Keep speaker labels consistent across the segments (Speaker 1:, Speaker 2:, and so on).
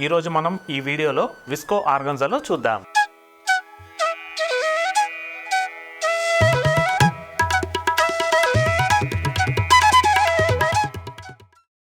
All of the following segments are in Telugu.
Speaker 1: ఈరోజు మనం ఈ వీడియోలో విస్కో ఆర్గన్జాలో చూద్దాం.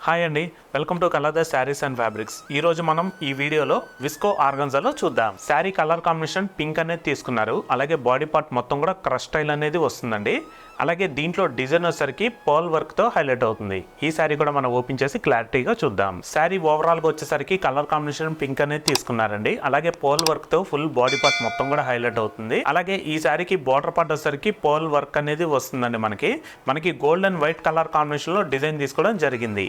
Speaker 1: హాయ్ అండి, welcome to colour saris and fabrics. ఈరోజు మనం ఈ వీడియోలో విస్కో ఆర్గన్జాలో చూద్దాం. శారీ కలర్ కాంబినేషన్ పింక్ అనేది తీసుకున్నారు. అలాగే బాడీ పార్ట్ మొత్తం కూడా క్రష్ స్టైల్ అనేది వస్తుందండి. అలాగే దీంట్లో డిజైన్ వచ్చేసరికి పర్ల్ వర్క్ తో హైలైట్ అవుతుంది. ఈ శారీ కూడా మనం ఓపెన్ చేసి క్లారిటీగా చూద్దాం. శారీ ఓవరాల్ గా వచ్చేసరికి కలర్ కాంబినేషన్ పింక్ అనేది తీసుకున్నారండి. అలాగే పర్ల్ వర్క్ తో ఫుల్ బాడీ పార్ట్ మొత్తం కూడా హైలైట్ అవుతుంది. అలాగే ఈ శారీకి బార్డర్ పార్ట్ వచ్చేసరికి పర్ల్ వర్క్ అనేది వస్తుందండి. మనకి gold and white colour combination లో డిజైన్ తీసుకోవడం జరిగింది.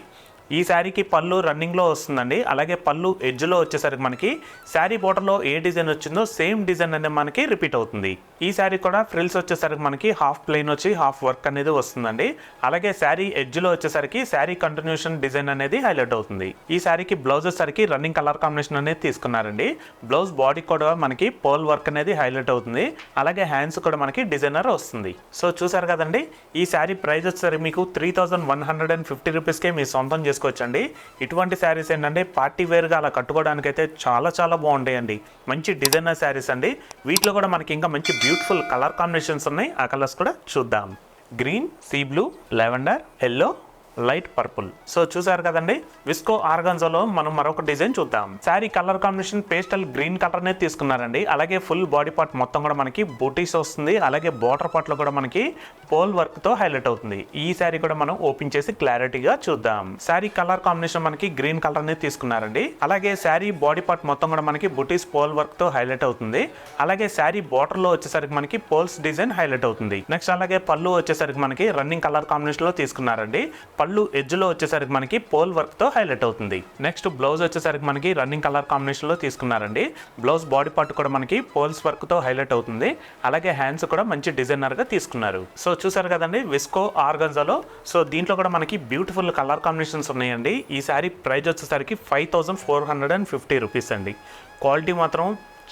Speaker 1: ఈ శారీకి పళ్ళు రన్నింగ్లో వస్తుందండి. అలాగే పళ్ళు ఎడ్జ్లో వచ్చేసరికి మనకి శారీ బోర్డర్లో ఏ డిజైన్ వచ్చిందో సేమ్ డిజైన్ అనేది మనకి రిపీట్ అవుతుంది. ఈ శారీ కూడా ఫ్రిల్స్ వచ్చేసరికి మనకి హాఫ్ ప్లెయిన్ వచ్చి హాఫ్ వర్క్ అనేది వస్తుందండి. అలాగే శారీ ఎడ్జ్లో వచ్చేసరికి శారీ కంటిన్యూషన్ డిజైన్ అనేది హైలైట్ అవుతుంది. ఈ శారీకి బ్లౌజ్ వచ్చేసరికి రన్నింగ్ కలర్ కాంబినేషన్ అనేది తీసుకున్నారండి. బ్లౌజ్ బాడీ కూడా మనకి పర్ల్ వర్క్ అనేది హైలైట్ అవుతుంది. అలాగే హ్యాండ్స్ కూడా మనకి డిజైనర్ వస్తుంది. సో చూసారు కదండి, ఈ శారీ ప్రైస్ వచ్చేసరికి మీకు 3150 రూపీస్కే మీ సొంతం చేసుకోవచ్చండి. ఇటువంటి శారీస్ ఏంటంటే పార్టీ వేర్గా అలా కట్టుకోవడానికి అయితే చాలా బాగుంటాయండి. మంచి డిజైనర్ శారీస్ అండి. వీటిలో కూడా మనకి ఇంకా మంచి బ్యూటిఫుల్ కలర్ కాంబినేషన్స్ ఉన్నాయి. ఆ కలర్స్ కూడా చూద్దాం. Green, sea blue, lavender, yellow, light purple. So చూసారు కదండి, విస్కో ఆర్గన్జాలో మనం మరొక డిజైన్ చూద్దాం. Sari colour combination pastel green colour అనేది తీసుకున్నారండి. అలాగే ఫుల్ బాడీ పార్ట్ మొత్తం కూడా మనకి బూటీస్ వస్తుంది. అలాగే బార్డర్ పార్ట్ లో కూడా మనకి పోల్ వర్క్ తో హైలైట్ అవుతుంది. ఈ శారీ కూడా మనం ఓపెన్ చేసి క్లారిటీగా చూద్దాం. శారీ కలర్ కాంబినేషన్ మనకి గ్రీన్ కలర్ అనేది తీసుకున్నారండి. అలాగే శారీ బాడీ పార్ట్ మొత్తం కూడా మనకి బూటీస్ పోల్ వర్క్ తో హైలైట్ అవుతుంది. అలాగే శారీ బార్డర్ లో వచ్చేసరికి మనకి పోల్స్ డిజైన్ హైలైట్ అవుతుంది. నెక్స్ట్ అలాగే పళ్ళు వచ్చేసరికి మనకి రన్నింగ్ కలర్ కాంబినేషన్ లో తీసుకున్నారండి. పళ్ళు ఎడ్జ్ లో వచ్చేసరికి మనకి పోల్ వర్క్ తో హైలైట్ అవుతుంది. నెక్స్ట్ బ్లౌజ్ వచ్చేసరికి మనకి రన్నింగ్ కలర్ కాంబినేషన్ లో తీసుకున్నారండి. బ్లౌజ్ బాడీ పార్ట్ కూడా మనకి పోల్స్ వర్క్ తో హైలైట్ అవుతుంది. అలాగే హ్యాండ్స్ కూడా మంచి డిజైనర్ గా తీసుకున్నారు. సో చూసారు కదండి విస్కో ఆర్గన్జాలో. సో దీంట్లో కూడా మనకి బ్యూటిఫుల్ కలర్ కాంబినేషన్స్ ఉన్నాయండి. ఈ శారీ ప్రైస్ వచ్చేసరికి 5450 రూపీస్ అండి. క్వాలిటీ మాత్రం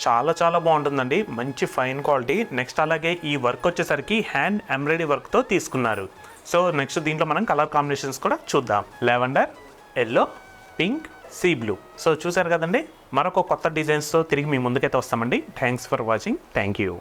Speaker 1: చాలా బాగుంటుందండి. మంచి ఫైన్ క్వాలిటీ. నెక్స్ట్ అలాగే ఈ వర్క్ వచ్చేసరికి హ్యాండ్ ఎంబ్రాయిడరీ వర్క్ తో తీసుకున్నారు. సో నెక్స్ట్ దీంట్లో మనం కలర్ కాంబినేషన్స్ కూడా చూద్దాం. Lavender, yellow, pink, sea blue. So చూసారు కదండి, మరొక కొత్త డిజైన్స్తో తిరిగి మీ ముందుకైతే వస్తామండి. Thanks for watching. Thank you.